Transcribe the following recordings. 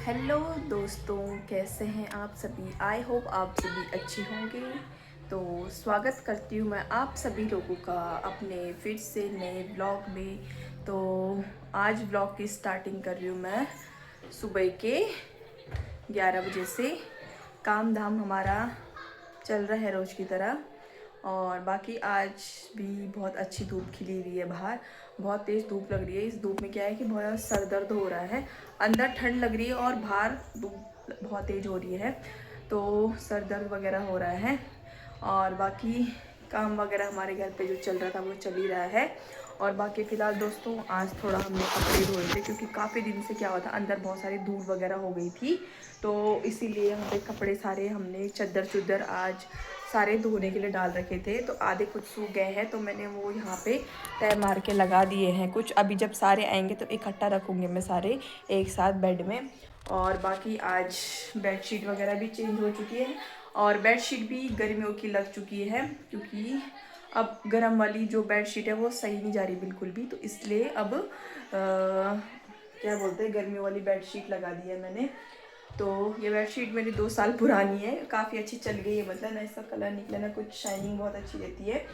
Hello दोस्तों, कैसे हैं आप सभी। आई होप आप सभी अच्छे होंगे। तो स्वागत करती हूँ मैं आप सभी लोगों का अपने फिर से नए ब्लॉग में। तो आज ब्लॉग की स्टार्टिंग कर रही हूँ मैं सुबह के 11 बजे से। काम धाम हमारा चल रहा है रोज़ की तरह। और बाकी आज भी बहुत अच्छी धूप खिली हुई है बाहर, बहुत तेज़ धूप लग रही है। इस धूप में क्या है कि बहुत सर दर्द हो रहा है, अंदर ठंड लग रही है और बाहर धूप बहुत तेज़ हो रही है, तो सर दर्द वगैरह हो रहा है। और बाकी काम वगैरह हमारे घर पे जो चल रहा था वो चल ही रहा है। और बाकी फ़िलहाल दोस्तों आज थोड़ा हमने कपड़े धोए थे, क्योंकि काफ़ी दिन से क्या हुआ था, अंदर बहुत सारी धूल वगैरह हो गई थी, तो इसीलिए यहाँ पे कपड़े सारे हमने चद्दर चुद्दर आज सारे धोने के लिए डाल रखे थे। तो आधे कुछ सूख गए हैं, तो मैंने वो यहाँ पे तय मार के लगा दिए हैं कुछ। अभी जब सारे आएंगे तो इकट्ठा रखूँगी मैं सारे एक साथ बेड में। और बाकी आज बेडशीट वगैरह भी चेंज हो चुकी है, और बेडशीट भी गर्मियों की लग चुकी है, क्योंकि अब गर्म वाली जो बेडशीट है वो सही नहीं जा रही बिल्कुल भी। तो इसलिए अब क्या बोलते हैं, गर्मियों वाली बेडशीट लगा दी है मैंने। तो ये बेडशीट मेरी 2 साल पुरानी है, काफ़ी अच्छी चल गई है, मतलब ना इसका कलर निकला ना कुछ, शाइनिंग बहुत अच्छी रहती है।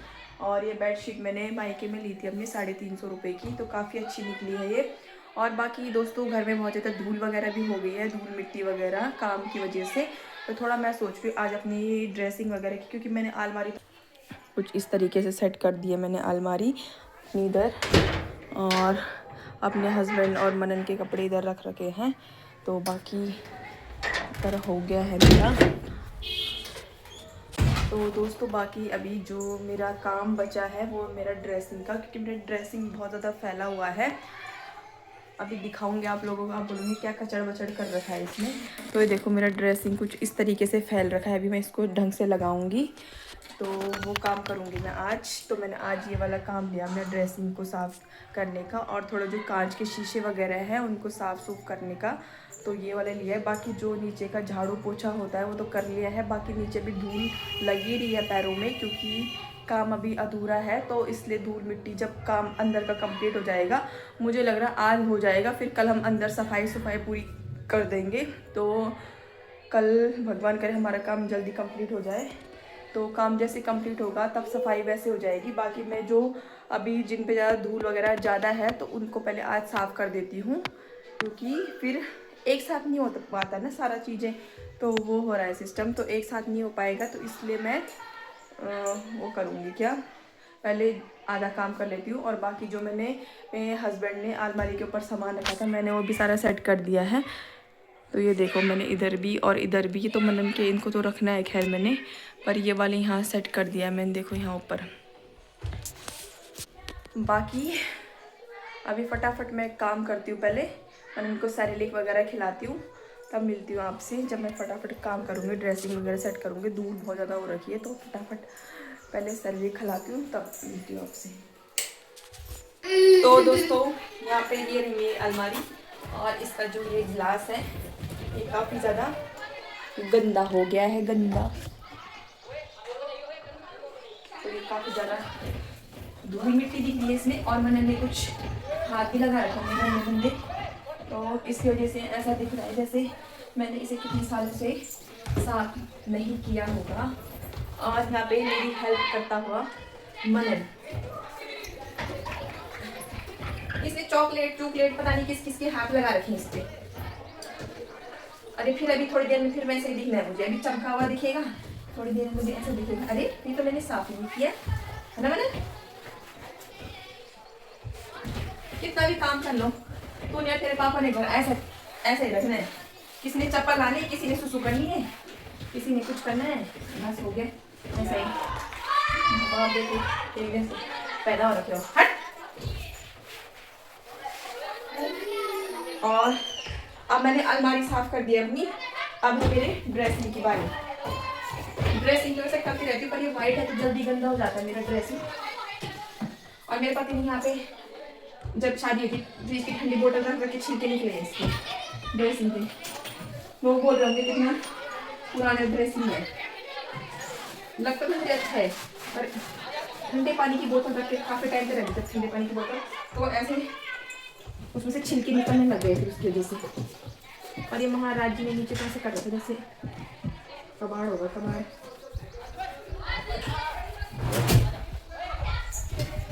और ये बेडशीट मैंने मायके में ली थी अपनी 350 रुपये की, तो काफ़ी अच्छी निकली है ये। और बाकी दोस्तों घर में बहुत ज़्यादा धूल वगैरह भी हो गई है, धूल मिट्टी वगैरह काम की वजह से। तो थोड़ा मैं सोच रही हूँ आज अपनी ड्रेसिंग वगैरह की, क्योंकि मैंने अलमारी कुछ इस तरीके से सेट कर दी है मैंने अलमारी अपनी इधर, और अपने हस्बैंड और मनन के कपड़े इधर रख रखे हैं। तो बाकी तरह हो गया है मेरा। तो दोस्तों बाकी अभी जो मेरा काम बचा है वो मेरा ड्रेसिंग का, क्योंकि मेरा ड्रेसिंग बहुत ज़्यादा फैला हुआ है। अभी दिखाऊंगी आप लोगों को, आप बोलूँगी क्या कचड़ बचड़ कर रखा है इसमें। तो ये देखो मेरा ड्रेसिंग कुछ इस तरीके से फैल रखा है, अभी मैं इसको ढंग से लगाऊंगी, तो वो काम करूँगी मैं आज। तो मैंने आज ये वाला काम लिया अपना ड्रेसिंग को साफ़ करने का, और थोड़ा जो कांच के शीशे वगैरह हैं उनको साफ़ सूफ करने का, तो ये वाला लिया है। बाकी जो नीचे का झाड़ू पोछा होता है वो तो कर लिया है, बाकी नीचे भी धूल लगी रही है पैरों में, क्योंकि काम अभी अधूरा है, तो इसलिए धूल मिट्टी जब काम अंदर का कंप्लीट हो जाएगा, मुझे लग रहा आज हो जाएगा, फिर कल हम अंदर सफाई पूरी कर देंगे। तो कल भगवान करे हमारा काम जल्दी कंप्लीट हो जाए, तो काम जैसे कंप्लीट होगा तब सफाई वैसे हो जाएगी। बाकी मैं जो अभी जिन पे ज़्यादा धूल वगैरह ज़्यादा है तो उनको पहले आज साफ़ कर देती हूँ, क्योंकि फिर एक साथ नहीं हो पाता ना सारा चीज़ें, तो वो हो रहा है सिस्टम, तो एक साथ नहीं हो पाएगा, तो इसलिए मैं वो करूँगी क्या, पहले आधा काम कर लेती हूँ। और बाकी जो मैंने मेरे हस्बैंड ने अलमारी के ऊपर सामान रखा था मैंने वो भी सारा सेट कर दिया है। तो ये देखो मैंने इधर भी और इधर भी, ये तो मनन के इनको तो रखना है खैर मैंने, पर ये वाले यहाँ सेट कर दिया है मैंने, देखो यहाँ ऊपर। बाकी अभी फटाफट मैं काम करती हूँ, पहले मनन को सैरेलिक वगैरह खिलाती हूँ, तब मिलती हूँ आपसे। जब मैं फटाफट काम करूँगी, ड्रेसिंग वगैरह सेट करूँगी, धूल बहुत ज़्यादा हो रखी है, तो फटाफट पहले सैरेलिक खिलाती हूँ तब मिलती हूँ आपसे। तो दोस्तों यहाँ पे ये रही है अलमारी, और इसका जो ये ग्लास है ये काफ़ी ज़्यादा गंदा हो गया है, गंदा, तो ये काफ़ी ज़्यादा धूल मिट्टी दिख रही है इसमें, और मैंने कुछ हाथ भी लगा रखा है मेरे गंदे, तो इसकी वजह से ऐसा दिख रहा है जैसे मैंने इसे कितने सालों से साफ नहीं किया होगा। और यहाँ पे मेरी हेल्प करता हुआ मनन, इसने चॉकलेट पता नहीं किस किस के हाथ लगा रखे हैं इस पे। अरे फिर अभी थोड़ी देर में फिर वैसे ही दिखना है मुझे, अभी चमका हुआ दिखेगा, थोड़ी देर में मुझे ऐसा दिखेगा। अरे ये तो मैंने साफ नहीं किया है ना मैंने, कितना भी काम कर लो तूने तेरे पापा ने घर ऐसा ऐसा ही रखना है। किसी ने चप्पल लानी है, किसी ने सुसु करनी है, किसी ने कुछ करना है, बस हो गया ऐसा ही। बाप बेटे पैदा हो रखे हो, हट। और अब मैंने अलमारी साफ कर दी अपनी, अब है मेरे ड्रेसिंग की बारी। ड्रेसिंग की वैसे करती रहती हूँ, पर ये वाइट है तो जल्दी गंदा हो जाता है मेरा ड्रेसिंग। और मेरे पति ने यहाँ पे जब शादी होगी फ्रिज की ठंडी बोतल रख रख के छिलके निकले हैं इसके ड्रेसिंग के, वो बोल रहे होंगे कितना पुराना ड्रेसिंग है। लगता तो मुझे अच्छा है, पर ठंडे पानी की बोतल रख के काफ़ी टाइम से रखी थी ठंडे पानी की बोतल, तो ऐसे उसमें से छिलके निकलने लग गए थे उसकी वजह से। और ये महाराज जी ने नीचे कैसे कर रहे थे, जैसे कबाड़ होगा कबाड़।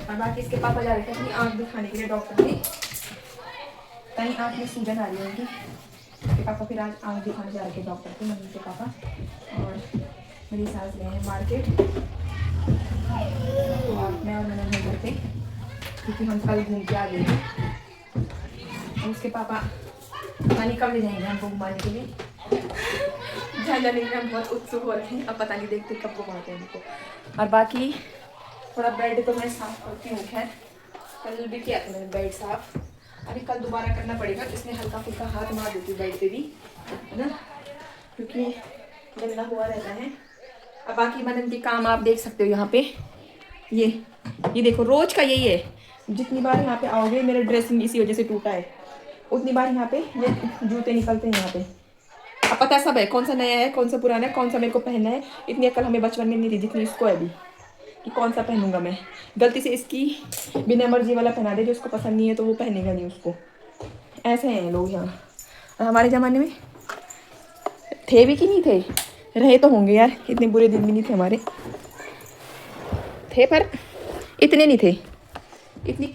और बाकी इसके पापा जा रहे थे अपनी आँख दिखाने के लिए डॉक्टर में, कहीं आँख में सूजन आ रही होगी। इसके पापा फिर आज आँख दिखाने जा रहे थे डॉक्टर के, मम्मी के पापा। और मेरी सास गए हैं मार्केट, तो मैं और मैंने घर पे, क्योंकि हम कल घूम के आ गए थे। और उसके पापा पता नहीं कब ले जाएंगे हमको घुमाने के लिए, जाने के लिए हम बहुत उत्सुक हो रहे हैं। अब पता नहीं, देखते कब घुमाते हैं हमको। और बाकी थोड़ा बेड तो मैं साफ़ करती हूँ, खैर कल भी किया था मैंने बेड साफ़, अभी कल दोबारा करना पड़ेगा, इसमें हल्का फुल्का हाथ मार देती हूँ बेड पे भी, है ना, क्योंकि गंदा हुआ रहता है। अब बाकी बदन के काम आप देख सकते हो यहाँ पे, ये देखो रोज का यही है। जितनी बार यहाँ पे आओगे, मेरा ड्रेसिंग इसी वजह से टूटा है, उतनी बार यहाँ पे ये जूते निकलते हैं यहाँ पे। अब पता सब है कौन सा नया है, कौन सा पुराना है, कौन सा मेरे को पहनना है। इतनी अकल हमें बचपन में नहीं थी जितनी इसको है अभी, कि कौन सा पहनूंगा मैं। गलती से इसकी बिना मर्जी वाला पहना दे, जो उसको पसंद नहीं है तो वो पहनेगा नहीं उसको। ऐसे हैं लोग यहाँ। और हमारे ज़माने में थे भी कि नहीं थे, रहे तो होंगे यार, इतने बुरे दिन भी नहीं थे हमारे, थे पर इतने नहीं थे। इतनी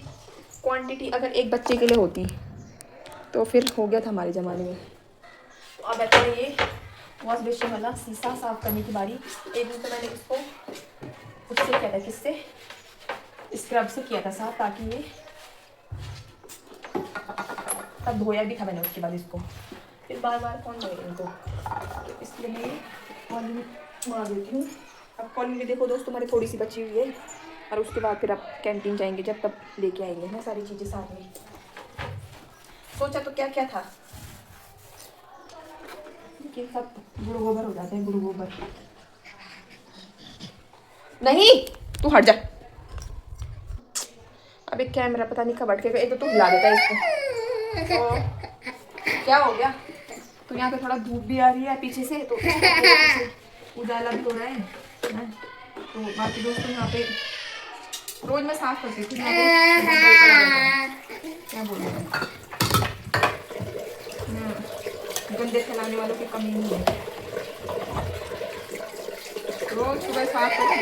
क्वांटिटी अगर एक बच्चे के लिए होती तो फिर हो गया था हमारे ज़माने में। तो अब ऐसा ये वॉश बेसिन वाला शीशा साफ़ करने की बारी। एक दिन तो मैंने इसको उससे किया था, किससे, स्क्रब से किया था साफ, ताकि ये तब धोया भी था मैंने उसके बाद इसको, फिर बार बार कौन धोएगा इनको, तो इसलिए मैं ये कॉलिंग मार देती हूँ। अब कॉलिंग भी देखो दोस्तों हमारी थोड़ी सी बची हुई है, और उसके बाद फिर आप कैंटीन जाएंगे जब तब लेके आएंगे ना सारी चीज़ें साथ में। सोचा तो क्या क्या था कि सब गुड़ गोबर हो जाते हैं, गुड़ गोबर। नहीं तू हट जा, अबे कैमरा पता नहीं कब अटकेगा, एक तो तू हिला देता है इसको। तो क्या हो गया, तो यहाँ पे थोड़ा धूप भी आ रही है पीछे से, तो उजाला भी हो रहा है। तो बाकी दोस्तों यहाँ पे रोज मैं साफ करती थी, क्या बोल रहे हैं, गंदे फैलाने वालों की कमी नहीं है। रोज सुबह साफ करो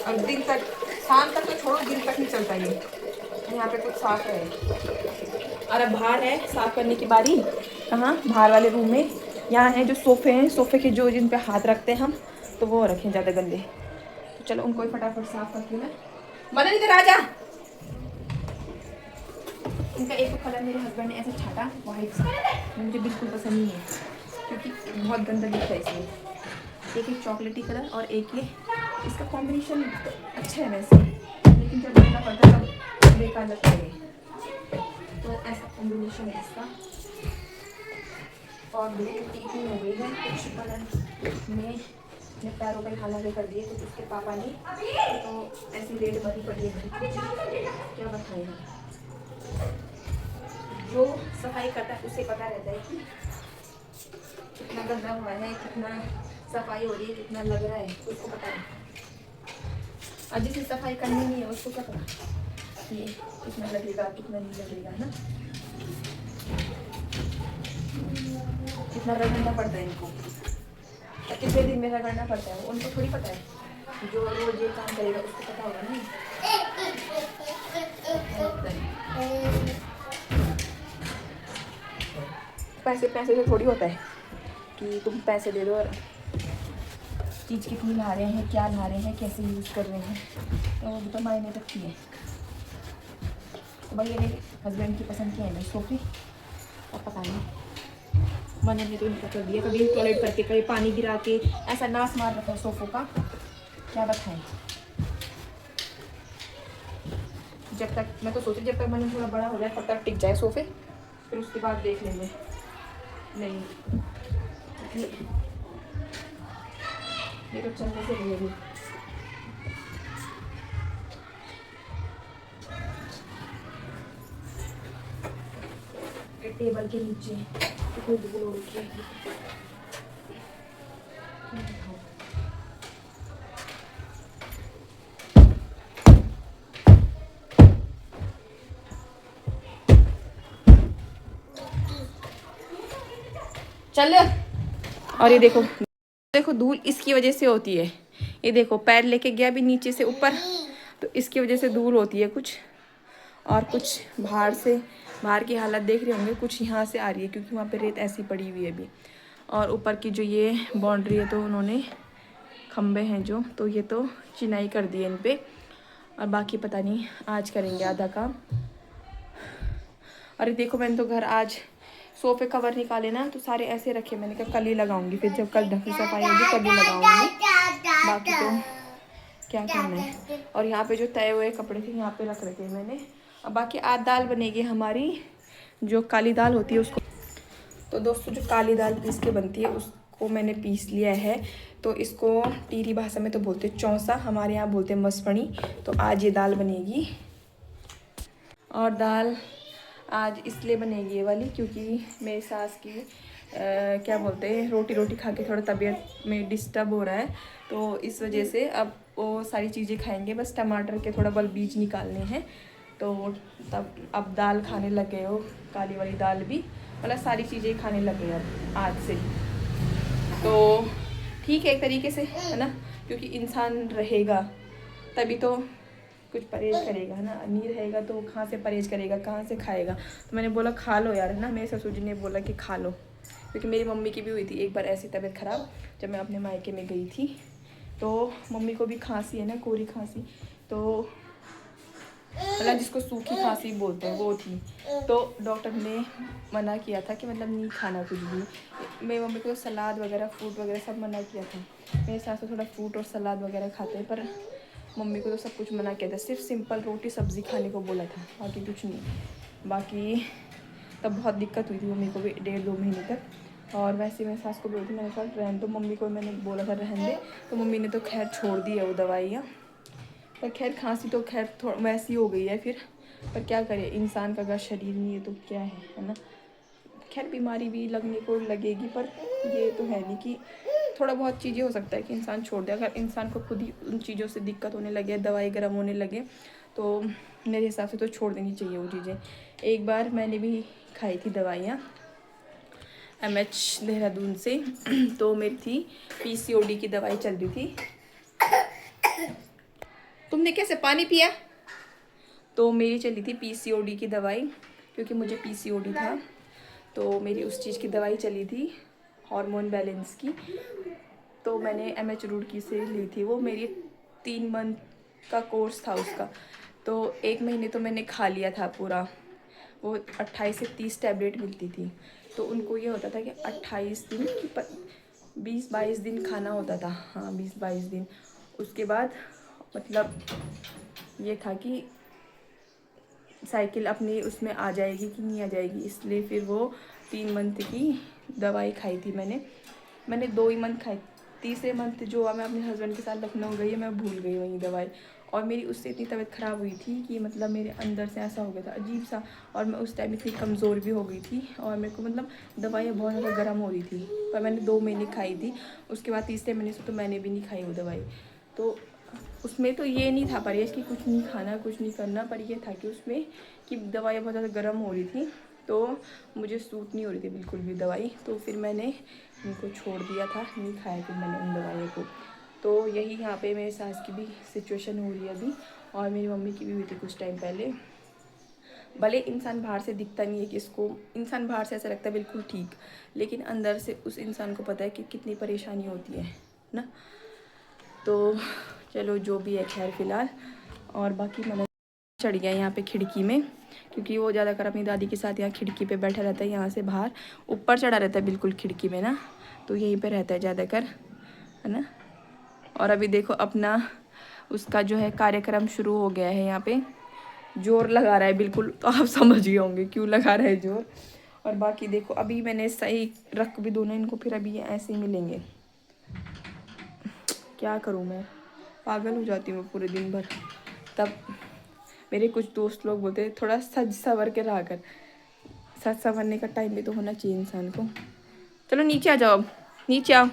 और दिन तक, शाम तक तो छोड़ो, दिन तक नहीं चलता ये। यहाँ पे कुछ साफ है, और अब बाहर है साफ करने की बारी। कहाँ, बाहर वाले रूम में। यहाँ है जो सोफ़े हैं, सोफ़े के जो जिन पे हाथ रखते हैं हम, तो वो रखें ज़्यादा गंदे। तो चलो उनको ही फटाफट साफ करती हूँ मैं। मदन इधर आ जा। इनका एक तो कलर मेरे हस्बैंड ने ऐसे छाटा वाइट सा, मुझे बिल्कुल पसंद नहीं है, क्योंकि बहुत गंदा दिखता है इसलिए। एक चॉकलेटी कलर और एक ये, इसका कॉम्बिनेशन अच्छा है वैसे, लेकिन जब गंदा पड़ता है तब बेकार लगता है। तो ऐसा कॉम्बिनेशन है इसका। और ब्लैक इतनी हो गई है, कुछ कलर में अपने पैरों पर हालांकि कर दिए, तो उसके पापा ने तो ऐसी रेड भरी पड़ी है, क्या बताएं हम। जो सफाई करता है उसे पता रहता है कि कितना गंदा हुआ है, कितना सफाई हो रही है, कितना लग रहा है, उसको पता है। और जिसे सफाई करनी नहीं है उसको क्या पता ये कितना लगेगा कितना नहीं लगेगा, है ना। कितना रगड़ना पड़ता है इनको, कितने दिन में रगड़ना पड़ता है, उनको थोड़ी पता है। जो रोज ये काम करेगा उसको पता होगा नहीं। पैसे पैसे से थोड़ी होता है कि तुम पैसे दे दो और चीज़ कितनी ला रहे हैं, क्या ला रहे हैं, कैसे यूज़ कर रहे हैं, तो वो तो मायने रखती है। तो भाई ये मेरे हस्बैंड की पसंद क्या है, मेरे सोफे, और पता नहीं मैंने ने तो इनका कर दिया, कभी टॉयलेट करके कभी पानी गिरा के ऐसा नाश मार रखा है सोफ़ों का, क्या बताएं। जब तक मैं तो सोची जब तक मैंने थोड़ा बड़ा हो जाए तब तक टिक जाए सोफ़े, फिर उसके बाद देख लेंगे। नहीं ये तो चलने से नहीं है। टेबल के नीचे कितनी धूल हो रखी है। चल। और ये देखो देखो धूल इसकी वजह से होती है। ये देखो पैर लेके गया भी नीचे से ऊपर, तो इसकी वजह से धूल होती है कुछ। और कुछ बाहर से, बाहर की हालत देख रहे होंगे, कुछ यहाँ से आ रही है क्योंकि वहाँ पे रेत ऐसी पड़ी हुई है अभी। और ऊपर की जो ये बाउंड्री है तो उन्होंने खम्भे हैं जो, तो ये तो चिनाई कर दी है इन पे। और बाकी पता नहीं आज करेंगे आधा काम। अरे देखो मैंने तो घर आज सोफे कवर निकाले ना तो सारे ऐसे रखे, मैंने कहा कल ही लगाऊंगी, फिर जब कल ढंग से सफाई होगी तभी लगाऊंगी। बाकी तो क्या करना है। और यहाँ पे जो तय हुए कपड़े थे यहाँ पे रख रखे हैं मैंने। अब बाकी आज दाल बनेगी हमारी, जो काली दाल होती है उसको। तो दोस्तों जो काली दाल पीस के बनती है उसको मैंने पीस लिया है। तो इसको टीरी भाषा में तो बोलते चौंसा, हमारे यहाँ बोलते हैं मसफणी। तो आज ये दाल बनेगी। और दाल आज इसलिए बनेगी ये वाली क्योंकि मेरी सास की क्या बोलते हैं रोटी रोटी खा के थोड़ा तबीयत में डिस्टर्ब हो रहा है, तो इस वजह से अब वो सारी चीज़ें खाएंगे। बस टमाटर के थोड़ा बल बीज निकालने हैं, तो तब अब दाल खाने लग गए हो, काली वाली दाल भी, मतलब सारी चीज़ें खाने लग गए अब आज से। तो ठीक है एक तरीके से, है ना, क्योंकि इंसान रहेगा तभी तो कुछ परहेज करेगा, है ना। नहीं रहेगा तो कहाँ से परहेज करेगा, कहाँ से खाएगा। तो मैंने बोला खा लो यार, है ना। मेरे ससुर जी ने बोला कि खा लो, क्योंकि मेरी मम्मी की भी हुई थी एक बार ऐसी तबीयत ख़राब जब मैं अपने मायके में गई थी। तो मम्मी को भी खांसी है ना, कोरी खांसी, तो मतलब जिसको सूखी खांसी बोलते हैं वो थी। तो डॉक्टर ने मना किया था कि मतलब नहीं खाना कुछ भी। मेरी मम्मी को सलाद वगैरह फ्रूट वगैरह सब मना किया था। मेरे सास तो थोड़ा फ्रूट और सलाद वगैरह खाते हैं, पर मम्मी को तो सब कुछ मना किया था, सिर्फ सिंपल रोटी सब्ज़ी खाने को बोला था, बाकी कुछ नहीं। बाकी तब बहुत दिक्कत हुई थी मम्मी को भी 1.5-2 महीने तक। और वैसे मेरे सास को बोली थी, मैंने कहा रहने दो, मम्मी को मैंने बोला था रहने दे, तो मम्मी ने तो खैर छोड़ दी है वो दवाइयाँ। पर खैर खांसी तो खैर थोड़ा वैसी हो गई है फिर, पर क्या करे, इंसान का अगर शरीर नहीं है तो क्या है ना। खैर बीमारी भी लगने को लगेगी, पर ये तो है नहीं कि थोड़ा बहुत चीज़ें हो सकता है कि इंसान छोड़ दे। अगर इंसान को खुद ही उन चीज़ों से दिक्कत होने लगे, दवाई गर्म होने लगे, तो मेरे हिसाब से तो छोड़ देनी चाहिए वो चीज़ें। एक बार मैंने भी खाई थी दवाइयाँ MH देहरादून से तो मेरी थी PCOD की दवाई चल रही थी। तुमने कैसे पानी पिया? तो मेरी चली थी PCOD की दवाई, क्योंकि मुझे PCOD था, तो मेरी उस चीज़ की दवाई चली थी, हार्मोन बैलेंस की। तो मैंने MH रुड़की से ली थी, वो मेरी 3 मंथ का कोर्स था उसका। तो 1 महीने तो मैंने खा लिया था पूरा, वो 28 से 30 टैबलेट मिलती थी। तो उनको ये होता था कि 28 दिन की 20-22 दिन खाना होता था, हाँ 20-22 दिन। उसके बाद मतलब ये था कि साइकिल अपनी उसमें आ जाएगी कि नहीं आ जाएगी, इसलिए फिर वो 3 मंथ की दवाई खाई थी मैंने 2 ही मंथ खाई। तीसरे मंथ जो हुआ, मैं अपने हस्बैंड के साथ लखनऊ गई, मैं भूल गई वही दवाई। और मेरी उससे इतनी तबीयत ख़राब हुई थी कि मतलब मेरे अंदर से ऐसा हो गया था अजीब सा, और मैं उस टाइम इतनी कमज़ोर भी हो गई थी, और मेरे को मतलब दवाइयाँ बहुत ज़्यादा गर्म हो रही थी। पर मैंने 2 महीने खाई थी, उसके बाद तीसरे महीने से तो मैंने भी नहीं खाई वो दवाई। तो उसमें तो ये नहीं था परहेज कि कुछ नहीं खाना कुछ नहीं करना, पर ये था कि उसमें कि दवाइयाँ बहुत ज़्यादा गर्म हो रही थी, तो मुझे सूट नहीं हो रही थी बिल्कुल भी दवाई। तो फिर मैंने उनको छोड़ दिया था, नहीं खाया फिर मैंने उन दवाइयों को। तो यही यहाँ पे मेरे सास की भी सिचुएशन हो रही है अभी, और मेरी मम्मी की भी हुई थी कुछ टाइम पहले। भले इंसान बाहर से दिखता नहीं है कि इसको, इंसान बाहर से ऐसा लगता है बिल्कुल ठीक, लेकिन अंदर से उस इंसान को पता है कि कितनी परेशानी होती है ना। तो चलो जो भी है खैर फ़िलहाल। और बाकी मैंने चढ़ गया यहाँ पे खिड़की में, क्योंकि वो ज़्यादातर अपनी दादी के साथ यहाँ खिड़की पे बैठा रहता है, यहाँ से बाहर ऊपर चढ़ा रहता है बिल्कुल खिड़की में ना, तो यहीं पे रहता है ज़्यादातर, है ना। और अभी देखो अपना उसका जो है कार्यक्रम शुरू हो गया है, यहाँ पे जोर लगा रहा है बिल्कुल, तो आप समझ गए होंगे क्यों लगा रहा है जोर। और बाकी देखो अभी मैंने सही रख भी दूँ ना इनको, फिर अभी ये ऐसे ही मिलेंगे। क्या करूँ मैं, पागल हो जाती हूँ पूरे दिन भर। तब मेरे कुछ दोस्त लोग बोलते हैं थोड़ा सज सवर के रहा कर, सज संवरने का टाइम भी तो होना चाहिए इंसान को। चलो नीचे आ जाओ अब, नीचे आओ।